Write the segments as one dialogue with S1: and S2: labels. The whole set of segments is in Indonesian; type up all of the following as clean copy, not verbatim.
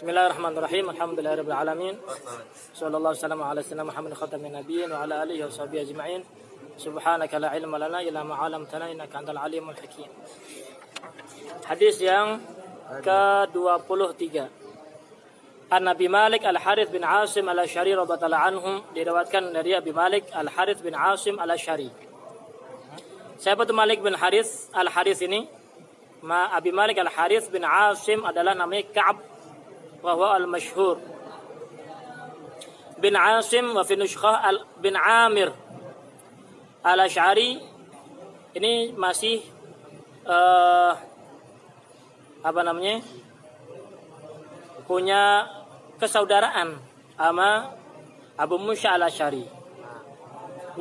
S1: Bismillahirrahmanirrahim. Alhamdulillahirabbil alamin. Sallallahu alaihi wa sallam Muhammad khatamin nabiyyin wa ala alihi wa sahbihi ajma'in. Subhanaka la ilma lana illa ma 'allamtana innaka antal alimul hakim. Hadis yang ke-23. An Abi Malik Al-Harits bin Asim Al-Asy'ari radhiyallahu anhu, diriwayatkan dari Abi Malik Al-Harits bin Asim Al-Asy'ari. Siapa itu Malik bin Harits? Al-Harits ini, Abi Malik Al-Harits bin Asim adalah namanya Ka'ab wa huwa al-masyhur bin Asim wa fi nushkhah bin Amir Al-Asy'ari. Ini masih punya kesaudaraan sama Abu Musa Al-Asy'ari.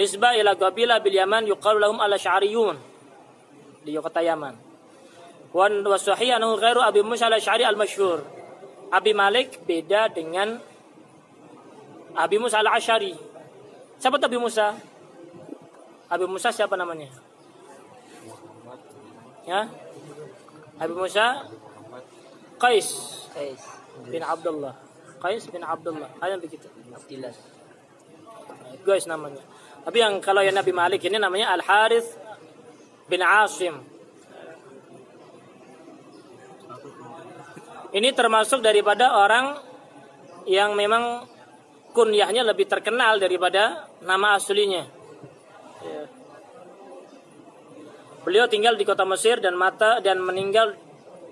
S1: Nisbah ila qabilah bil Yaman yuqalu lahum al-Asy'ariyun, di kota Yaman. Wa sahih annahu ghairu Abi Musa Al-Asy'ari al-masyhur. Abi Malik beda dengan Abi Musa Al-Asy'ari. Siapa itu Abi Musa? Abi Musa siapa namanya? Ya? Abi Musa Qais bin Abdullah. Qais bin Abdullah. Ada begitu. Abdillah. Qais namanya. Tapi yang kalau yang Nabi Malik ini namanya Al-Harits bin Asim. Ini termasuk daripada orang yang memang kunyahnya lebih terkenal daripada nama aslinya. Ya. Beliau tinggal di kota Mesir dan meninggal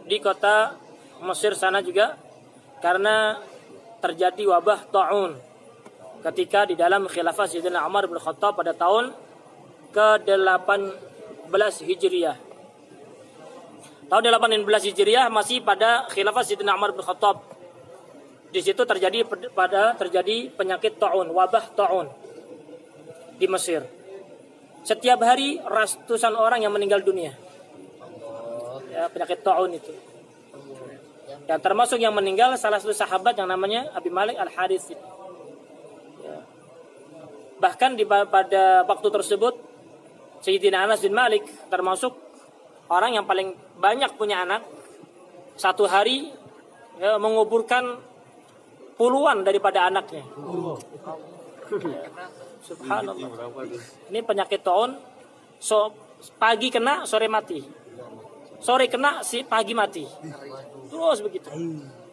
S1: di kota Mesir sana juga karena terjadi wabah ta'un ketika di dalam khilafah Sayyidina Umar bin Khattab pada tahun ke-18 Hijriah. Tahun 18 Hijriah masih pada khilafah Sayyidina Umar bin Khattab. Di situ terjadi penyakit ta'un, wabah ta'un di Mesir. Setiap hari ratusan orang yang meninggal dunia. Ya, penyakit ta'un itu. Dan termasuk yang meninggal salah satu sahabat yang namanya Abi Malik Al-Harits. Ya. Bahkan pada waktu tersebut Sayyidina Anas bin Malik termasuk orang yang paling banyak punya anak. Satu hari ya, menguburkan puluhan daripada anaknya. Subhanallah. Ini penyakit ta'un. Pagi kena, sore mati. Sore kena, pagi mati. Terus begitu.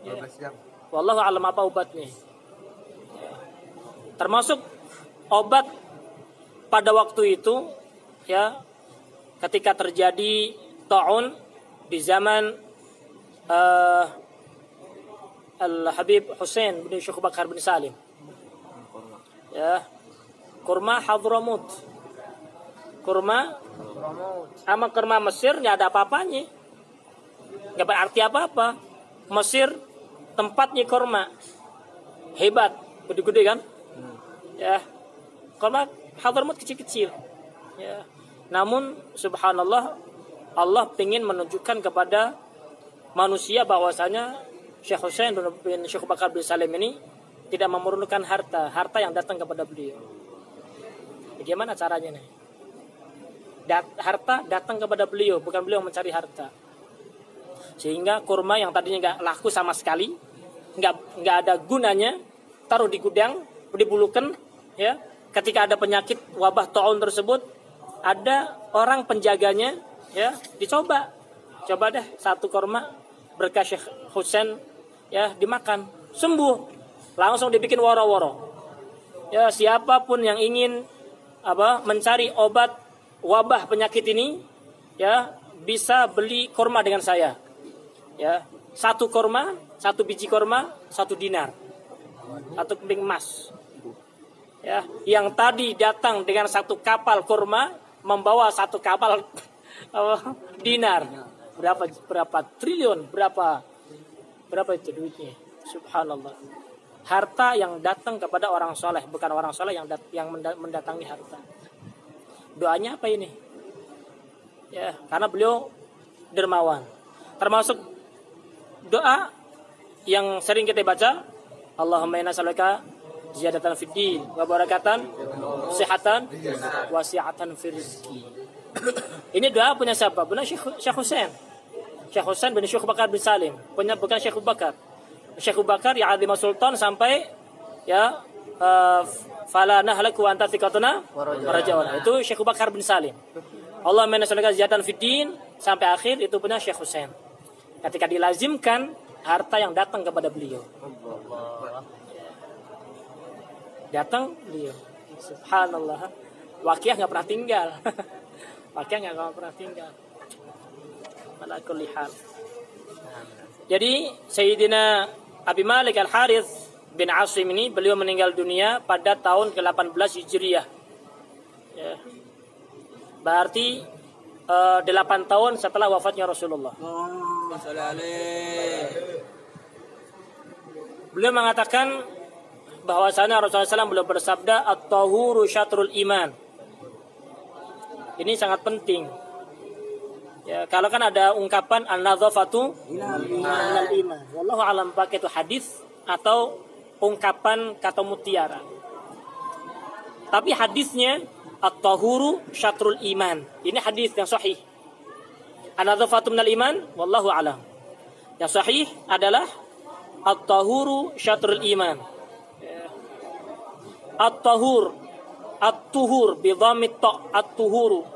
S1: Ya. Wallahu a'lam apa obatnya. Termasuk obat pada waktu itu ya, ketika terjadi ta'un di zaman Al-Habib Hussein bin Syekh Bakar bin Salim. Ya. Kurma Hadramut. Kurma sama kurma Mesir enggak ada apa-apanya. Enggak berarti apa-apa. Mesir tempatnya kurma. Hebat, gede-gede kan? Ya. Kurma Hadramut kecil-kecil. Ya. Namun subhanallah, Allah ingin menunjukkan kepada manusia bahwasanya Syekh Hussein bin Syekh Bakar bin Salim ini tidak memerlukan harta yang datang kepada beliau. Bagaimana caranya nih? Harta datang kepada beliau, bukan beliau mencari harta. Sehingga kurma yang tadinya nggak laku sama sekali, nggak ada gunanya, taruh di gudang, dibulukan, ya. Ketika ada penyakit wabah ta'un tersebut, ada orang penjaganya, ya, coba deh satu kurma berkah Syekh Hussein, ya, dimakan, sembuh, langsung dibikin woro-woro. Ya, siapapun yang ingin mencari obat wabah penyakit ini, ya, bisa beli kurma dengan saya. Ya, satu biji kurma, 1 dinar, 1 keping emas. Ya, yang tadi datang dengan 1 kapal kurma membawa 1 kapal dinar. Berapa triliun, berapa itu duitnya. Subhanallah. Harta yang datang kepada orang soleh, bukan orang soleh yang mendatangi harta. Doanya apa ini? Ya, karena beliau dermawan. Termasuk doa yang sering kita baca, Allahumma inna nas'aluka ziyadatan fid din wa barakatan sihatan wasi'atan fil rizqi. Ini doa punya siapa? Benar Syekh Hussein. Syekh Hussein bin Syekh Bakar bin Salim. Bukan Syekh Bakar. Syekh Abu Bakar ya Azimah Sultan sampai ya fala nahlaku anta thiqatuna warajawna. Itu Syekh Abu Bakar bin Salim. Allah menasalaka ziyatan fiddin sampai akhir itu punya Syekh Husain. Ketika dilazimkan harta yang datang kepada beliau. Datang beliau. Subhanallah. Waqiah enggak pernah tinggal. Waqiah enggak pernah tinggal. Ala kulli hal. Jadi Sayyidina Abi Malik Al-Harith bin Asim ini beliau meninggal dunia pada tahun ke-18 Hijriah. Ya. Berarti 8 tahun setelah wafatnya Rasulullah. Beliau mengatakan bahwasanya Rasulullah SAW beliau bersabda at-tahuru syatrul iman. Ini sangat penting. Ya, kalau kan ada ungkapan an-nadzafatu minal iman. Wallahu alam pakai itu hadis atau ungkapan kata mutiara. Tapi hadisnya at-tahuru syatrul iman. Ini hadis yang sahih. An-nadzafatu minal iman, wallahu alam. Yang sahih adalah at-tahuru syatrul iman. At-tahur, at-tuhur bi dhammit ta, at-tuhuru.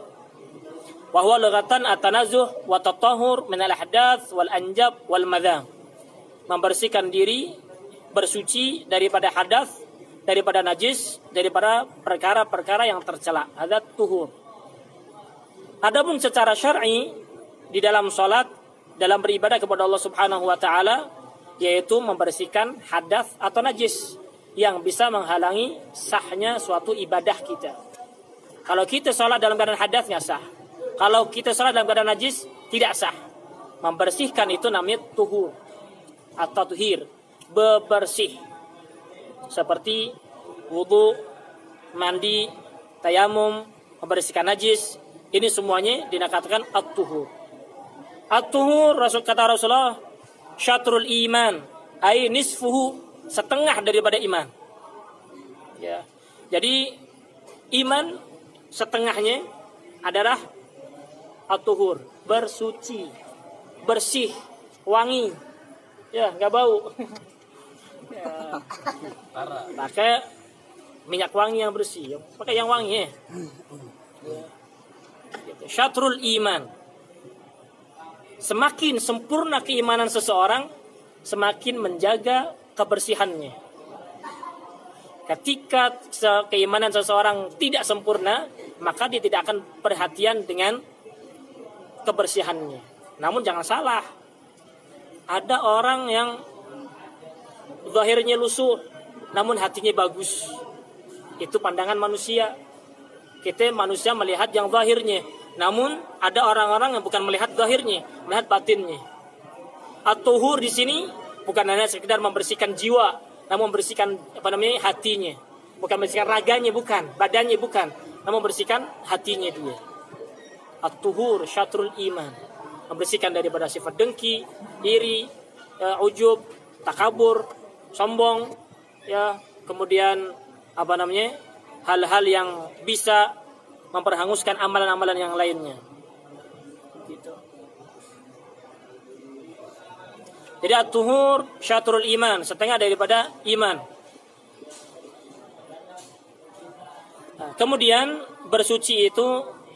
S1: Wa huwa lughatan at-tanazzuh wa tatahhur min al-ahdaats wal anjab wal madham. Membersihkan diri, bersuci daripada hadas, daripada najis, daripada perkara-perkara yang tercela. Hadat tuhur. Adapun secara syar'i di dalam salat, dalam beribadah kepada Allah Subhanahu wa taala, yaitu membersihkan hadas atau najis yang bisa menghalangi sahnya suatu ibadah kita. Kalau kita salat dalam keadaan hadas enggak sah. Kalau kita salat dalam keadaan najis tidak sah. Membersihkan itu namanya tuhur atau tuhir, bebersih. Seperti wudu, mandi, tayamum, membersihkan najis, ini semuanya dinamakan at-tuhur. At-tuhur kata Rasulullah syatrul iman, ai nisfuhu, setengah daripada iman. Ya. Jadi iman setengahnya adalah at-tuhur, bersuci, bersih, wangi, ya nggak bau. Ya. Pakai minyak wangi yang bersih, pakai yang wangi ya. Syatrul iman. Semakin sempurna keimanan seseorang, semakin menjaga kebersihannya. Ketika keimanan seseorang tidak sempurna, maka dia tidak akan perhatian dengan kebersihannya. Namun jangan salah, ada orang yang zahirnya lusuh namun hatinya bagus. Itu pandangan manusia. Kita manusia melihat yang zahirnya, namun ada orang-orang yang bukan melihat zahirnya, melihat batinnya. At-tuhur di sini bukan hanya sekedar membersihkan jiwa, namun membersihkan hatinya. Bukan membersihkan raganya, bukan, badannya bukan, namun membersihkan hatinya dia. At-tuhur syatrul iman, membersihkan daripada sifat dengki, iri, ujub, takabur, sombong, ya, kemudian hal-hal yang bisa memperhanguskan amalan-amalan yang lainnya. Gitu. Jadi at-tuhur syatrul iman, setengah daripada iman. Nah, kemudian bersuci itu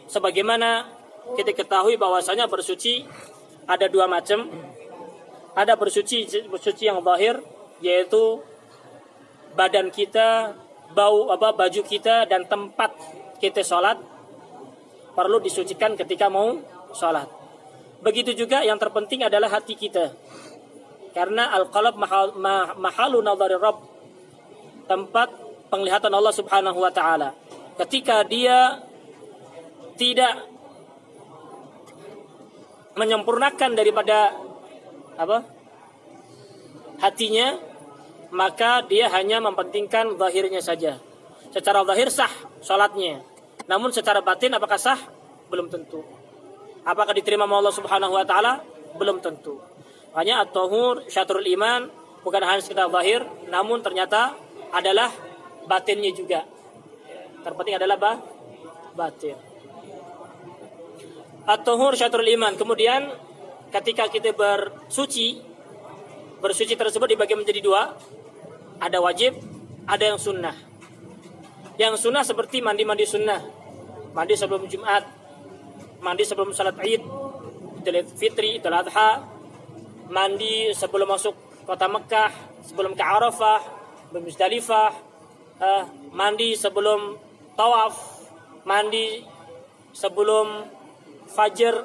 S1: sebagaimana kita ketahui bahwasanya bersuci ada dua macam. Ada bersuci yang zahir, yaitu badan kita, baju kita dan tempat kita sholat perlu disucikan ketika mau sholat. Begitu juga yang terpenting adalah hati kita. Karena al-qalb mahalu nadhari Rabb, tempat penglihatan Allah Subhanahu wa taala. Ketika dia tidak menyempurnakan daripada hatinya, maka dia hanya mempentingkan zahirnya saja. Secara zahir sah salatnya, namun secara batin apakah sah? Belum tentu. Apakah diterima oleh Allah Subhanahu wa taala? Belum tentu. Hanya at-tahur syatrul iman bukan hanya sekedar zahir, namun ternyata adalah batinnya juga. Terpenting adalah batin. At-tahur syatrul iman. Kemudian ketika kita bersuci, bersuci tersebut dibagi menjadi dua. Ada wajib, ada yang sunnah. Yang sunnah seperti mandi sunnah. Mandi sebelum Jumat, mandi sebelum salat Id, Idul Fitri, Idul Adha, mandi sebelum masuk kota Mekah, sebelum ke Arafah, Musdalifah, mandi sebelum tawaf, mandi sebelum fajar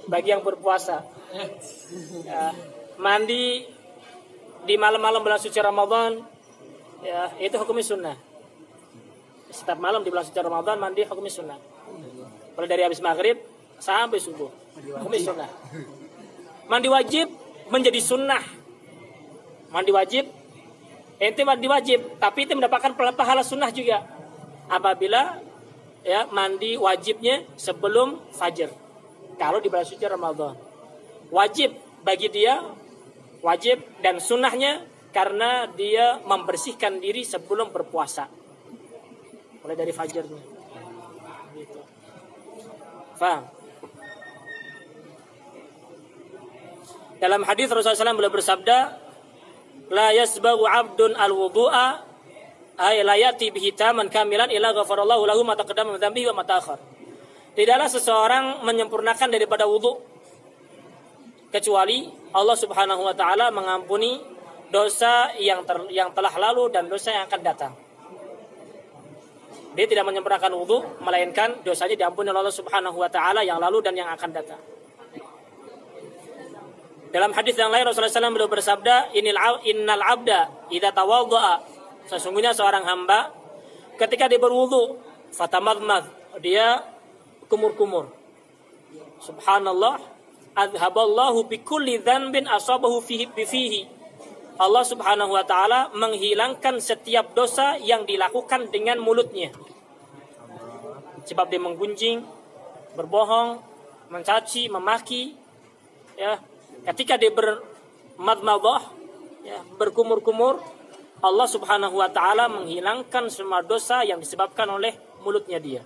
S1: bagi yang berpuasa, mandi di malam-malam bulan suci Ramadan, ya itu hukumnya sunnah. Setiap malam di bulan suci Ramadan mandi hukumnya sunnah. Mulai dari habis maghrib sampai subuh, hukumnya sunnah. Mandi wajib menjadi sunnah. Mandi wajib, ente mandi wajib, tapi ente mendapatkan pahala sunnah juga. Apabila ya mandi wajibnya sebelum fajar. Kalau di bulan suci Ramadan, wajib bagi dia, wajib dan sunnahnya karena dia membersihkan diri sebelum berpuasa. Mulai dari fajarnya. Gitu. Faham? Dalam hadis Rasulullah SAW beliau bersabda, la yasbaghu 'abdun al-wudu'a ay la yati bihi taman kamilan illa ghafarallahu lahu ma taqaddama min dhanbihi wa ma ta'akhkhar. Tidaklah seseorang menyempurnakan daripada wudu kecuali Allah Subhanahu wa taala mengampuni dosa yang telah lalu dan dosa yang akan datang. Dia tidak menyempurnakan wudu melainkan dosanya diampuni oleh Allah Subhanahu wa taala yang lalu dan yang akan datang. Dalam hadis yang lain Rasulullah SAW beliau bersabda, innal abda idza tawaddaa, sesungguhnya seorang hamba ketika dia berwudu, fatamadmad, dia kumur-kumur. Subhanallah, azhaballahu bikulli dzanbin asabahu fihi. Allah Subhanahu wa taala menghilangkan setiap dosa yang dilakukan dengan mulutnya. Sebab dia menggunjing, berbohong, mencaci, memaki, ya. Ketika dia bermadmadah, ya, berkumur-kumur, Allah Subhanahu wa taala menghilangkan semua dosa yang disebabkan oleh mulutnya dia.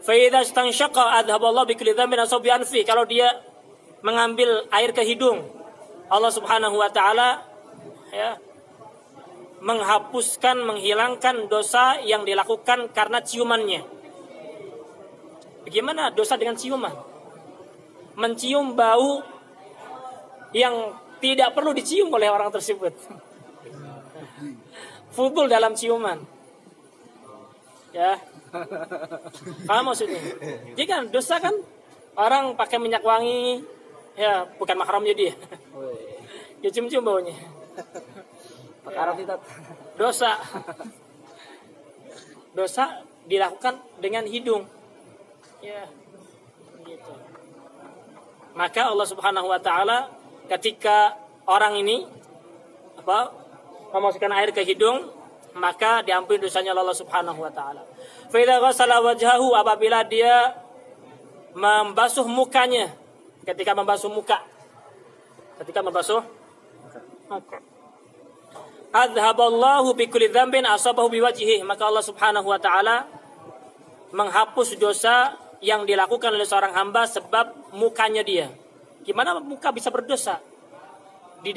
S1: Fa idza istanshaqa adhaballahu bikulli dhanbin asaba bi anfi. Kalau dia mengambil air ke hidung, Allah Subhanahu wa taala ya menghapuskan, menghilangkan dosa yang dilakukan karena ciumannya. Bagaimana dosa dengan ciuman? Mencium bau yang tidak perlu dicium oleh orang tersebut. Fudul dalam ciuman. Ya. Paham maksudnya? Jadi kan dosa kan orang pakai minyak wangi, ya bukan mahramnya dia. Dia cium-cium baunya. Dosa. Dosa dilakukan dengan hidung. Ya. Gitu. Maka Allah Subhanahu wa taala ketika orang ini memasukkan air ke hidung, maka diampuni dosanya Allah Subhanahu wa taala. Fa idza ghassala wajhahu, apabila dia membasuh mukanya, ketika membasuh muka. Adhaballahu bikulli dzambin asabahu biwajhihi, maka Allah Subhanahu wa taala menghapus dosa yang dilakukan oleh seorang hamba sebab mukanya dia. Gimana muka bisa berdosa? Di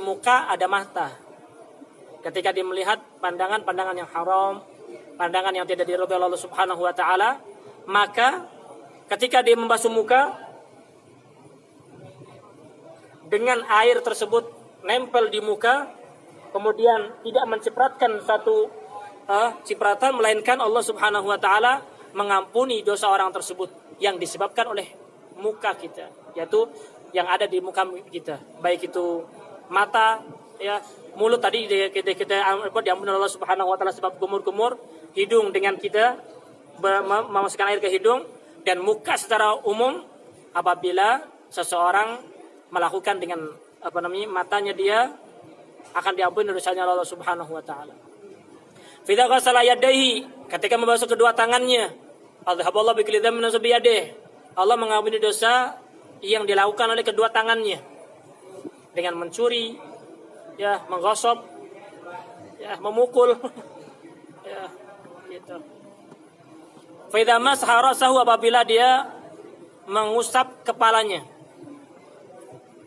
S1: muka ada mata. Ketika dia melihat pandangan-pandangan yang haram, pandangan yang tidak diridhoi Allah Subhanahu wa taala, maka ketika dia membasuh muka dengan air tersebut nempel di muka, kemudian tidak mencipratkan satu cipratan, melainkan Allah Subhanahu wa taala mengampuni dosa orang tersebut yang disebabkan oleh muka kita, yaitu yang ada di muka kita, baik itu mata, ya, mulut tadi kita diampuni Allah Subhanahu wa taala sebab kumur-kumur, hidung dengan kita memasukkan air ke hidung, dan muka secara umum apabila seseorang melakukan dengan matanya dia, akan diampuni dosanya Allah Subhanahu wa taala. Fidza ghasala yadayhi, ketika membasuh kedua tangannya, adhaballahu bikulli dhanbin asaba biyadihi, Allah mengampuni dosa yang dilakukan oleh kedua tangannya dengan mencuri, ya, menggosok, ya, memukul, ya, gitu. Fa idza masaha rasahu, apabila dia mengusap kepalanya,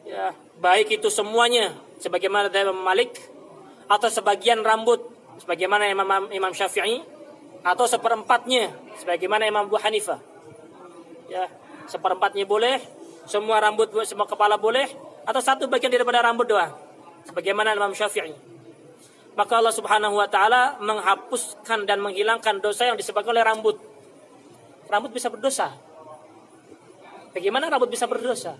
S1: Ya, baik itu semuanya sebagaimana dari Imam Malik atau sebagian rambut sebagaimana Imam Syafi'i atau seperempatnya sebagaimana Imam Abu Hanifah. Ya, seperempatnya boleh, semua rambut, semua kepala boleh, atau satu bagian daripada rambut doang sebagaimana Imam Syafi'i. Maka Allah Subhanahu wa taala menghapuskan dan menghilangkan dosa yang disebabkan oleh rambut. Rambut bisa berdosa. Bagaimana rambut bisa berdosa?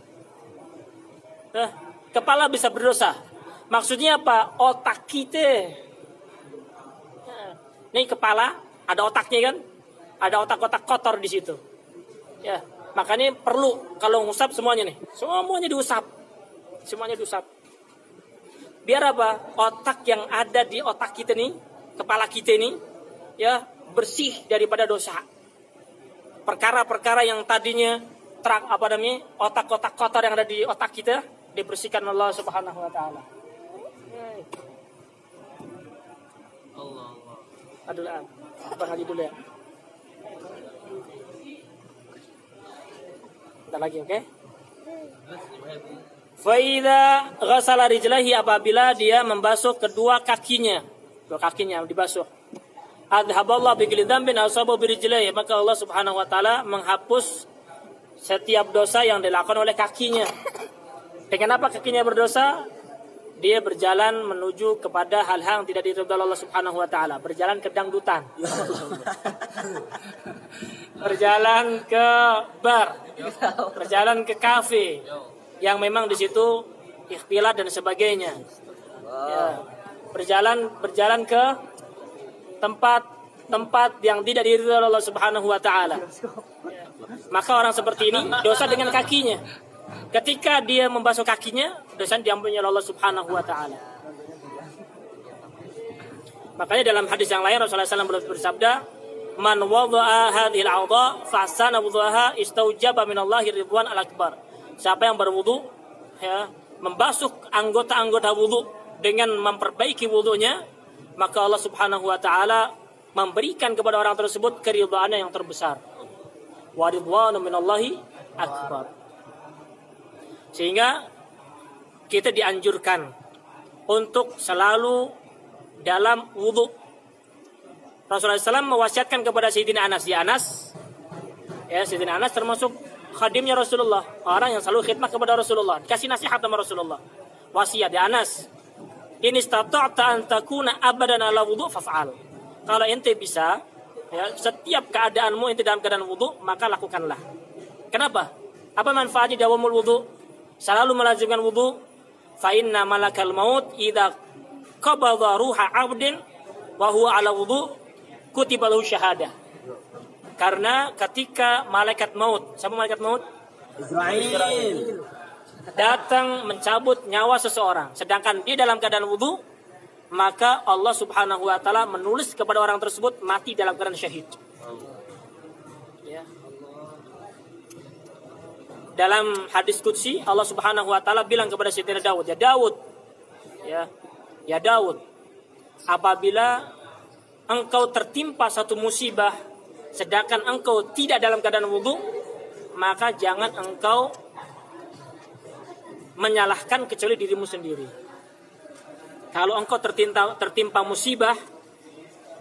S1: Kepala bisa berdosa. Maksudnya apa? Otak kita. Ini kepala, ada otaknya kan? Ada otak-otak kotor di situ. Ya, makanya perlu kalau ngusap semuanya nih. Semuanya diusap. Semuanya diusap. Biar apa? Otak yang ada di otak kita nih, kepala kita ini, ya, bersih daripada dosa. Perkara-perkara yang tadinya otak-otak kotor yang ada di otak kita dibersihkan Allah Subhanahu wa taala. Allah. Adalah Abang Haji dulu ya. Bentar lagi, oke? Faida ghasala rijlaihi, apabila dia membasuh kedua kakinya dibasuh. Adhaballahu bi kulli dhanbin asabahu bi rijlaihi, maka Allah Subhanahu wa taala menghapus setiap dosa yang dilakukan oleh kakinya. Dengan apa kakinya berdosa? Dia berjalan menuju kepada hal-hal yang tidak diridhoi Allah Subhanahu wa taala, berjalan ke dangdutan. Berjalan ke bar, berjalan ke kafe yang memang di situ ikhtilat dan sebagainya. Ya, berjalan ke tempat yang tidak diridhoi Allah Subhanahu wa taala. Ya. Maka orang seperti ini dosa dengan kakinya. Ketika dia membasuh kakinya, dosa diampuni oleh Allah Subhanahu wa taala. Makanya dalam hadis yang lain Rasulullah SAW bersabda, "Man wadha'a hadhil 'adha fa ahsana wudhuha istaujaba minallahi ridwan al-akbar." Siapa yang berwudu, ya, membasuh anggota-anggota wudu dengan memperbaiki wudunya, maka Allah Subhanahu wa taala memberikan kepada orang tersebut keridhaannya yang terbesar. Wa ridwanu minallahi akbar. Sehingga kita dianjurkan untuk selalu dalam wudu. Rasulullah SAW mewasiatkan kepada Sayyidina Anas. Sayyidina Anas termasuk khadimnya Rasulullah, orang yang selalu khidmah kepada Rasulullah, dikasih nasihat sama Rasulullah. Wasiat ya Anas, in istata'ta an takuna abadan ala wudu faf'al. Kalau ente bisa, ya, setiap keadaanmu ente dalam keadaan wudu, maka lakukanlah. Kenapa? Apa manfaatnya dawamul wudu? Selalu melazimkan wudu. Fa inna malakal maut idza qabadha ruha 'abdin wa huwa 'ala wudu kutiba lahu syahadah. Karena ketika malaikat maut, siapa malaikat maut? Israil. Datang mencabut nyawa seseorang sedangkan dia dalam keadaan wudu, maka Allah Subhanahu wa taala menulis kepada orang tersebut mati dalam keadaan syahid. Ya. Dalam hadis qudsi Allah Subhanahu wa taala bilang kepada Sayyidina Daud, ya Daud, apabila engkau tertimpa satu musibah sedangkan engkau tidak dalam keadaan wudu, maka jangan engkau menyalahkan kecuali dirimu sendiri. Kalau engkau tertimpa musibah,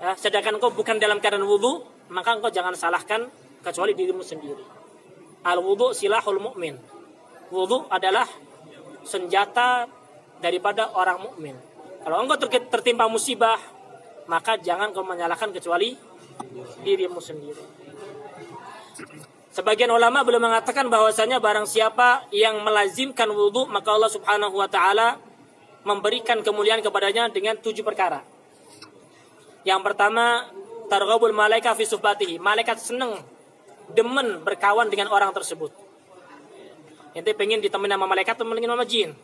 S1: ya, sedangkan engkau bukan dalam keadaan wudu, maka engkau jangan salahkan kecuali dirimu sendiri. Al-wudu silahul mu'min. Wudu adalah senjata daripada orang mukmin. Kalau engkau tertimpa musibah, maka jangan kau menyalahkan kecuali dirimu sendiri. Sebagian ulama belum mengatakan bahwasanya barang siapa yang melazimkan wudu, maka Allah Subhanahu wa taala memberikan kemuliaan kepadanya dengan 7 perkara. Yang pertama, targhabul malaika fi suhbatihi. Malaikat senang, demen berkawan dengan orang tersebut. Ente pengen ditemenin sama malaikat atau pengen sama jin?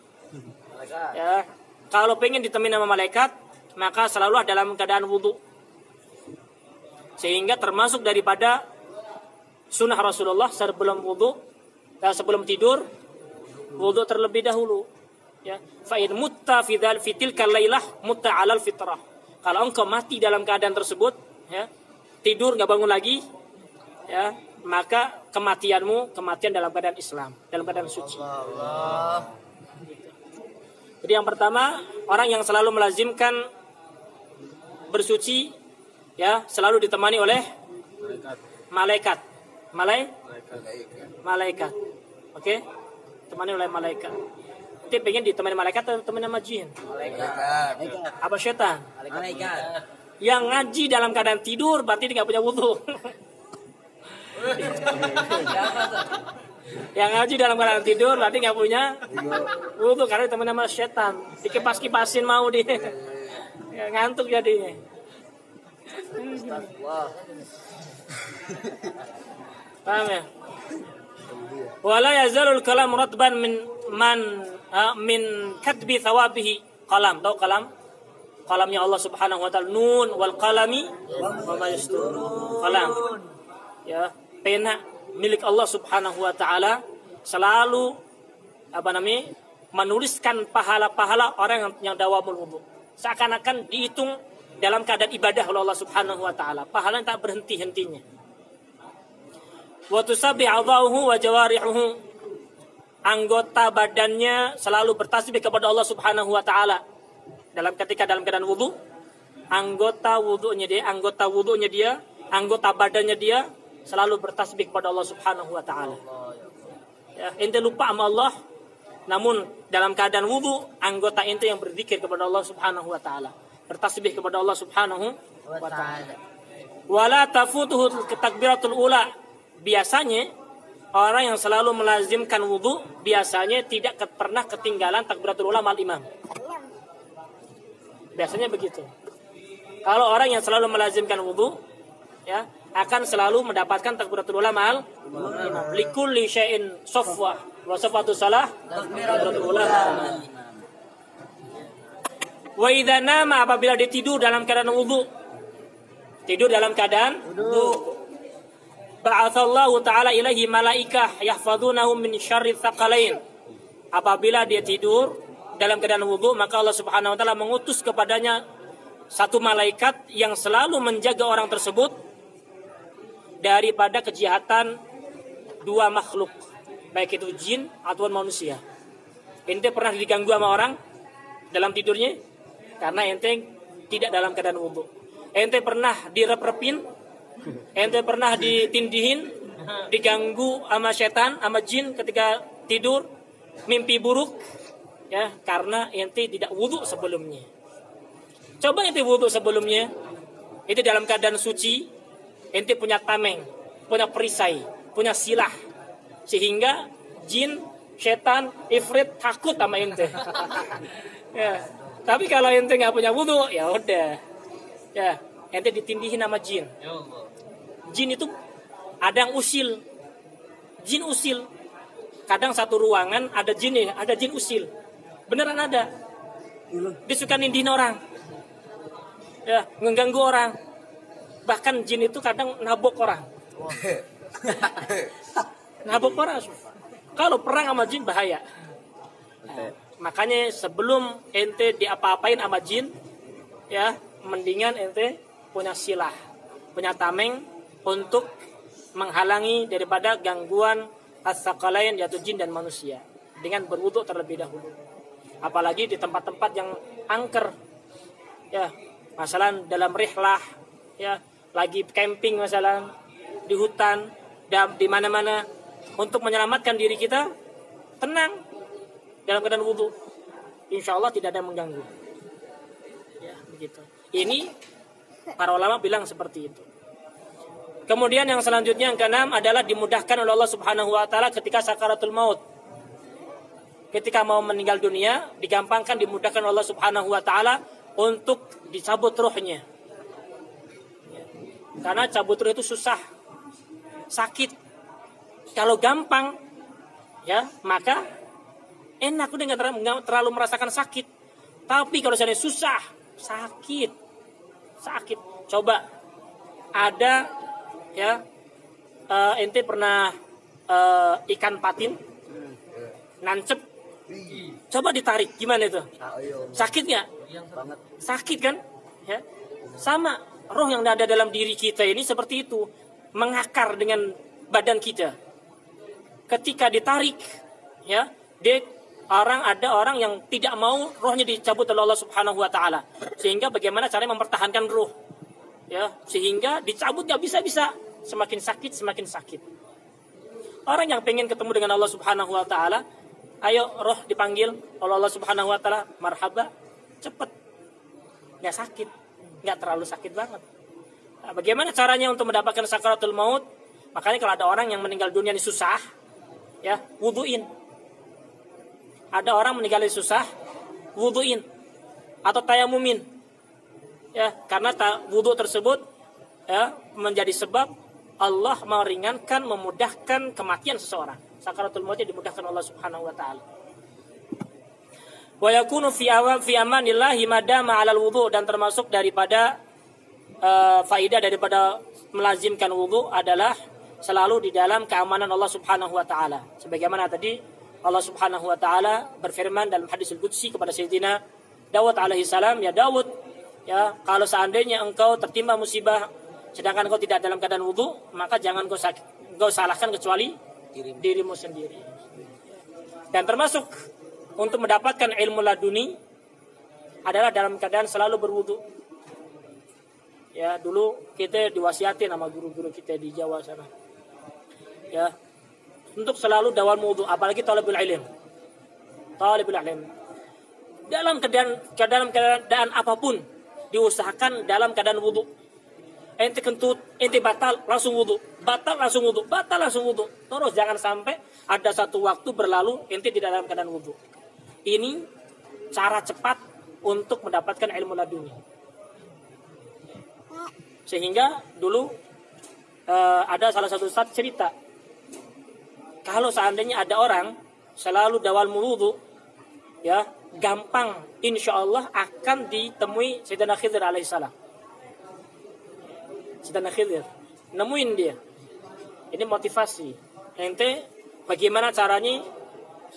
S1: Ya, kalau pengen ditemenin sama malaikat, maka selalu dalam keadaan wudu. Sehingga termasuk daripada sunnah Rasulullah sebelum wudu, sebelum tidur, wudu terlebih dahulu. Ya, fa in mutta fi tilkal lailah mutta 'alal fitrah. Kalau engkau mati dalam keadaan tersebut, ya, tidur enggak bangun lagi, ya, maka kematian dalam keadaan Islam, dalam keadaan suci. Jadi yang pertama, orang yang selalu melazimkan bersuci, ya, selalu ditemani oleh malaikat. Malaikat. Oke? Ditemani oleh malaikat. Nanti pengen ditemani malaikat atau ditemani sama jin?
S2: Malaikat.
S1: Apa setan?
S2: Malaikat.
S1: Yang ngaji dalam keadaan tidur berarti dia nggak punya wudhu. Yang ngaji dalam keadaan tidur berarti nggak punya wudhu karena teman sama setan. Dikipas-kipasin mau dia. Ya, ngantuk jadinya. Paham ya? Wala yazalul kalam ratban min katbi thawabihi. Qalam, tahu kalam? Kalamnya Allah Subhanahu wa taala, nun wal qalami wa ma yasturun. Qalam. Ya, pena milik Allah Subhanahu wa taala selalu menuliskan pahala-pahala orang yang dawamul wudu. Seakan-akan dihitung dalam keadaan ibadah oleh Allah Subhanahu wa taala. Pahala yang tak berhenti-hentinya. Wa tusabbihu a'dha'uhu wa jawarihuhu. Anggota badannya selalu bertasbih kepada Allah Subhanahu wa taala. Dalam keadaan wudu, anggota wudunya dia, anggota badannya dia selalu bertasbih kepada Allah Subhanahu wa taala. Ya, ente lupa sama Allah, namun dalam keadaan wudu, anggota ente yang berzikir kepada Allah Subhanahu wa taala, bertasbih kepada Allah Subhanahu wa taala. Wala tafutuhu takbiratul ula. Biasanya orang yang selalu melazimkan wudu biasanya tidak pernah ketinggalan takbiratul ula mal imam. Biasanya begitu. Kalau orang yang selalu melazimkan wudu, ya, akan selalu mendapatkan takbiratul ula ma'al imam. Likulli syai'in safwah wa safatu salah takbiratul ula. Wa idza nama, apabila dia tidur dalam keadaan wudu. Tidur dalam keadaan wudu. Ba'atsallahu ta'ala ilaihi malaikah yahfazunahu min syarri tsaqalain. Apabila dia tidur dalam keadaan wudu, maka Allah Subhanahu wa taala mengutus kepadanya satu malaikat yang selalu menjaga orang tersebut daripada kejahatan dua makhluk, baik itu jin atau manusia. Ente pernah diganggu sama orang dalam tidurnya karena ente tidak dalam keadaan wudu. Ente pernah direp-repin, ente pernah ditindihin, diganggu sama setan, sama jin ketika tidur, mimpi buruk, ya, karena ente tidak wudu sebelumnya. Coba ente wudu sebelumnya, itu dalam keadaan suci, ente punya tameng, punya perisai, punya silah, sehingga jin, setan, ifrit takut sama ente. Ya. Tapi kalau ente nggak punya wudu, ya udah, ya, ente ditindihin sama jin. Jin itu ada yang usil, jin usil. Kadang satu ruangan ada jin nih, ada jin usil. Beneran ada. Dia suka nindihin orang. Ya, mengganggu orang. Bahkan jin itu kadang nabok orang. Nabok orang. Kalau perang sama jin bahaya. Nah, makanya sebelum ente diapa-apain sama jin, ya, mendingan ente punya silah, punya tameng untuk menghalangi daripada gangguan as-saqalain, yaitu jin dan manusia, dengan berwudu terlebih dahulu. Apalagi di tempat-tempat yang angker, ya, masalah dalam rihlah, ya, lagi camping masalah di hutan, di mana-mana, untuk menyelamatkan diri kita tenang dalam keadaan wudu, insya Allah tidak ada yang mengganggu. Ya, begitu. Ini para ulama bilang seperti itu. Kemudian yang selanjutnya yang keenam adalah dimudahkan oleh Allah Subhanahu wa taala ketika sakaratul maut. Ketika mau meninggal dunia, digampangkan, dimudahkan oleh Allah Subhanahu wa taala untuk dicabut ruhnya. Karena cabut ruh itu susah, sakit. Kalau gampang, ya, maka enak, udah nggak terlalu merasakan sakit. Tapi kalau misalnya susah, sakit. Coba ada, ya, ente pernah ikan patin nancep, coba ditarik, gimana itu? Sakit nggak? Sakit kan? Ya, sama roh yang ada dalam diri kita ini seperti itu, mengakar dengan badan kita. Ketika ditarik, ya, dia ada orang yang tidak mau rohnya dicabut oleh Allah Subhanahu wa taala. Sehingga bagaimana caranya mempertahankan ruh? Ya, sehingga dicabut nggak bisa-bisa, semakin sakit. Orang yang pengen ketemu dengan Allah Subhanahu wa taala, ayo roh dipanggil oleh Allah Subhanahu wa taala, marhaba, cepet. Nggak sakit, nggak terlalu sakit banget. Nah, bagaimana caranya untuk mendapatkan sakaratul maut? Makanya kalau ada orang yang meninggal dunia ini susah, ya, wuduin. Ada orang meninggal susah, wuduin atau tayamumin. Ya, karena wudu tersebut ya menjadi sebab Allah meringankan, memudahkan kematian seseorang. Sakaratul mautnya dimudahkan Allah Subhanahu wa taala. Wa yakunu fi amanillahi madama 'alal wudu, dan termasuk daripada faidah daripada melazimkan wudu adalah selalu di dalam keamanan Allah Subhanahu wa taala. Sebagaimana tadi Allah Subhanahu wa taala berfirman dalam hadis al-qudsi kepada Sayyidina Daud alaihi salam, ya Daud, ya kalau seandainya engkau tertimpa musibah sedangkan engkau tidak dalam keadaan wudu, maka jangan engkau salahkan kecuali dirimu sendiri. Dan termasuk untuk mendapatkan ilmu laduni adalah dalam keadaan selalu berwudu. Ya, dulu kita diwasiatin sama guru-guru kita di Jawa sana. Ya, untuk selalu dawam wudu, apalagi talibul ilm. Dalam keadaan apapun diusahakan dalam keadaan wudu. Ente kentut, ente batal langsung wudu. Terus jangan sampai ada satu waktu berlalu ente tidak dalam keadaan wudu. Ini cara cepat untuk mendapatkan ilmu laduni. Sehingga dulu ada salah satu ustaz cerita, kalau seandainya ada orang selalu dawal wudu, ya gampang, insya Allah akan ditemui Sayyidina Khidir alaihissalam. Sayyidina Khidir, nemuin dia. Ini motivasi. Ente bagaimana caranya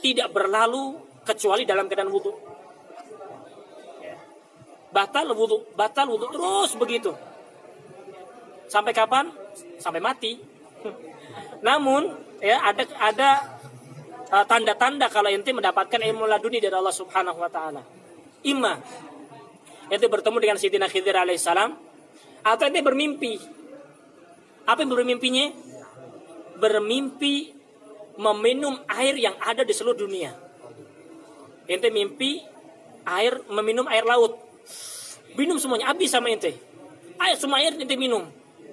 S1: tidak berlalu kecuali dalam keadaan wudu. Batal wudu terus begitu. Sampai kapan? Sampai mati. Namun ya ada tanda-tanda kalau ente mendapatkan ilmu laduni dari Allah Subhanahu wa taala. Imma ente bertemu dengan Sayyidina Khidir alaihissalam, atau ente bermimpi. Apa yang bermimpinya? Bermimpi meminum air yang ada di seluruh dunia. Ente mimpi meminum air laut. Minum semuanya, habis sama ente. Semua air ente minum.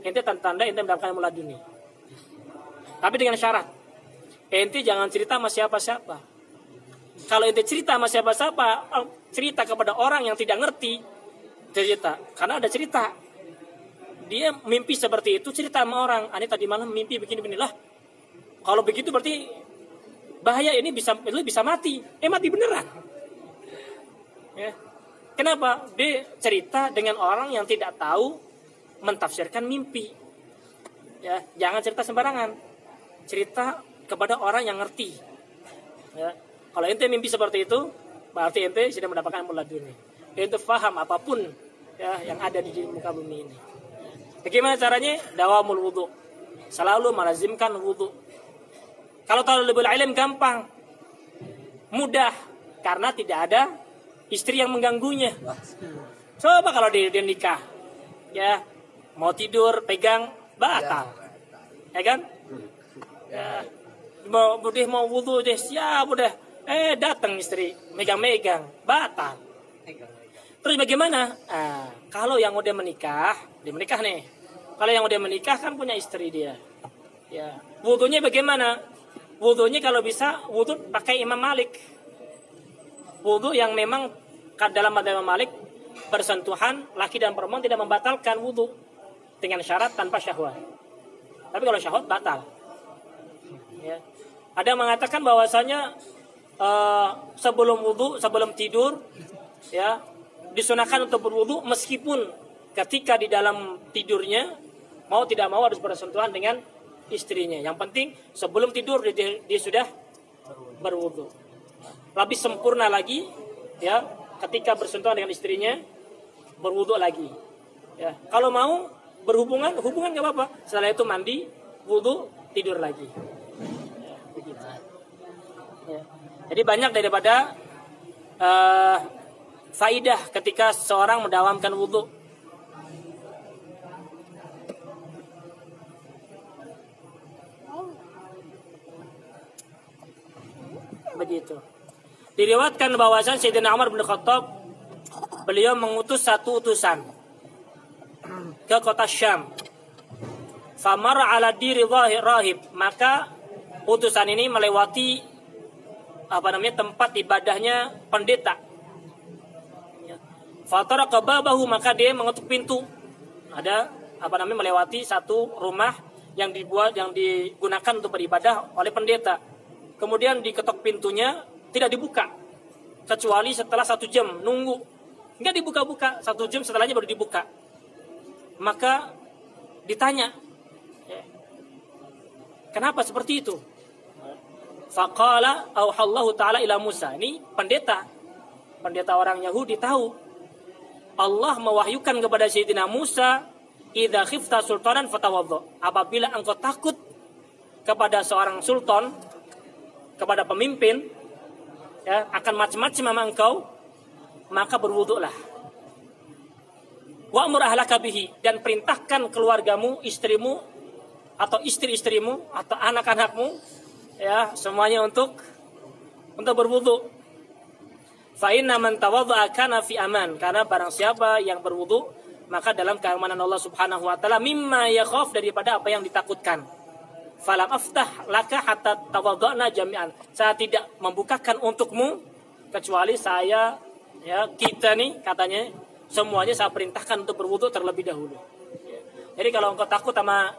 S1: Ente tanda ente mendapatkan ilmu laduni. Tapi dengan syarat, ente jangan cerita sama siapa-siapa. Kalau ente cerita sama siapa-siapa, cerita kepada orang yang tidak ngerti, cerita. Karena ada cerita. Dia mimpi seperti itu, cerita sama orang. Ani tadi malam mimpi begini-begini lah. Kalau begitu berarti bahaya, ini bisa mati. Mati beneran. Ya. Kenapa? Dia cerita dengan orang yang tidak tahu mentafsirkan mimpi. Ya, jangan cerita sembarangan. Cerita kepada orang yang ngerti. Ya. Kalau ente mimpi seperti itu, berarti ente sudah mendapatkan ilmu laduni. Ente faham apapun ya yang ada di muka bumi ini. Bagaimana caranya? Dawamul wudu. Selalu melazimkan wudu. Kalau talibul ilm gampang, mudah, karena tidak ada istri yang mengganggunya. Coba kalau dia nikah, ya mau tidur pegang batal, ya kan? Ya, mau wudu deh, siap udah. Datang istri, megang-megang, batal. Terus bagaimana? Kalau yang udah menikah, dia menikah nih. Kalau yang udah menikah kan punya istri dia. Ya, wudunya bagaimana? Wudunya kalau bisa wudu pakai Imam Malik. Wudu yang memang dalam madzhab Imam Malik bersentuhan laki dan perempuan tidak membatalkan wudu dengan syarat tanpa syahwat. Tapi kalau syahwat batal. Ya. Ada yang mengatakan bahwasanya sebelum wudu, sebelum tidur, ya disunahkan untuk berwudu meskipun ketika di dalam tidurnya mau tidak mau harus bersentuhan dengan istrinya. Yang penting sebelum tidur dia sudah berwudu. Lebih sempurna lagi, ya ketika bersentuhan dengan istrinya berwudu lagi. Ya kalau mau hubungan nggak apa-apa. Setelah itu mandi, wudu, tidur lagi. Ya, begitu. Ya. Jadi banyak daripada faidah ketika seorang mendawamkan wudu. Begitu. Diriwayatkan bahwasan Sayyidina Umar bin Khattab, beliau mengutus satu utusan ke kota Syam. Famar ala diri rahib, maka utusan ini melewati tempat ibadahnya pendeta. Fataraka babahu, maka dia mengetuk pintu. Ada melewati satu rumah yang digunakan untuk beribadah oleh pendeta. Kemudian diketok pintunya, tidak dibuka kecuali setelah 1 jam nunggu. Enggak dibuka-buka, 1 jam setelahnya baru dibuka. Maka ditanya, kenapa seperti itu? Faqala auhallahu ta'ala ila Musa. Ini pendeta orang Yahudi tahu. Allah mewahyukan kepada Sayyidina Musa, idza khifta sultanan fatawaddo. Apabila engkau takut kepada seorang sultan, kepada pemimpin, ya, akan macam-macam sama engkau, maka berwuduklah. Wa'mur ahlaka bihi, dan perintahkan keluargamu, istrimu atau istri-istrimu atau anak-anakmu, ya, semuanya untuk berwudu. Fa inna man tawadda'a kana fi aman, karena barang siapa yang berwudu maka dalam keamanan Allah Subhanahu wa taala, mimma yakhaf, daripada apa yang ditakutkan. Falam aftah laka hatta tawadda'na jami'an, saya tidak membukakan untukmu kecuali saya, ya, kita nih katanya semuanya saya perintahkan untuk berwudu terlebih dahulu. Jadi kalau engkau takut sama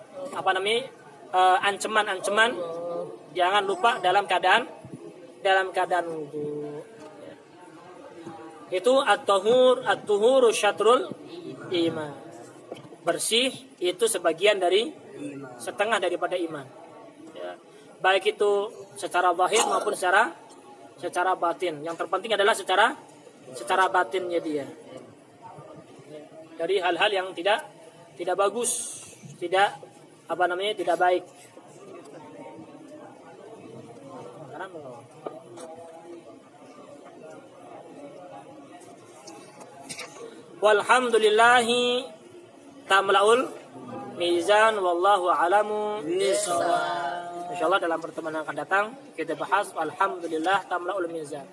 S1: ancaman-ancaman, jangan lupa dalam keadaan wudu. Itu at-tuhuru syatrul iman. Bersih itu sebagian dari setengah daripada iman. Ya. Baik itu secara zahir maupun secara batin. Yang terpenting adalah secara batinnya dia. Dari hal-hal yang tidak bagus, tidak baik. Walhamdulillahi tamla'ul mizan wallahu a'lamu bishawab. Insyaallah dalam pertemuan yang akan datang kita bahas alhamdulillah tamla'ul mizan.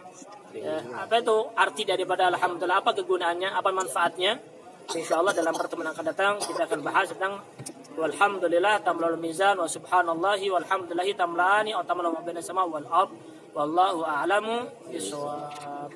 S1: Ya, apa itu arti daripada alhamdulillah, apa kegunaannya, apa manfaatnya? Insyaallah dalam pertemuan yang akan datang kita akan bahas tentang walhamdulillah tamla'ul mizan wa subhanallahi walhamdulillahi tamla'ani atau tamla'u ma baina sama wal ard wallahu a'lamu bishawab.